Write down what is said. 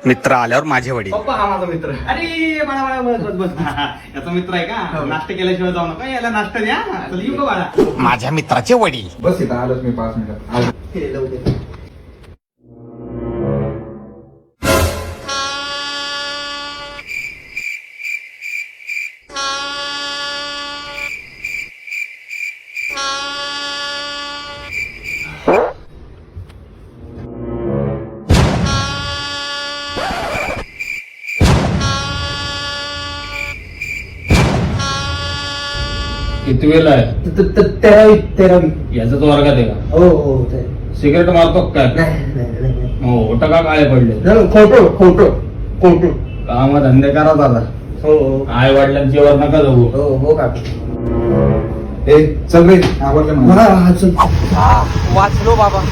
मित्र आल्यावर माझे वडील. पप्पा हा माझा मित्र. अरे बाळा बस याचा मित्र आहे का? नाश्ता केल्याशिवाय जाऊ नका. याला नाश्ता द्या. चल येऊ का बाळा? माझ्या मित्राचे वडील. बस इथं आलोच मी 5 मिनिटात. हे लवकर. किती वेळ आहे? तेरावी. याचा तो वर्गात आहे का? हो सिगरेट मारतो काय? नाही हो टका काळे पडले. खोटो काम धंदे करा दादा. हो आई वडिलांची वर नका जाऊ. हो काका. ए चल रे आवडलं मला. चल. वाचलो बाबा.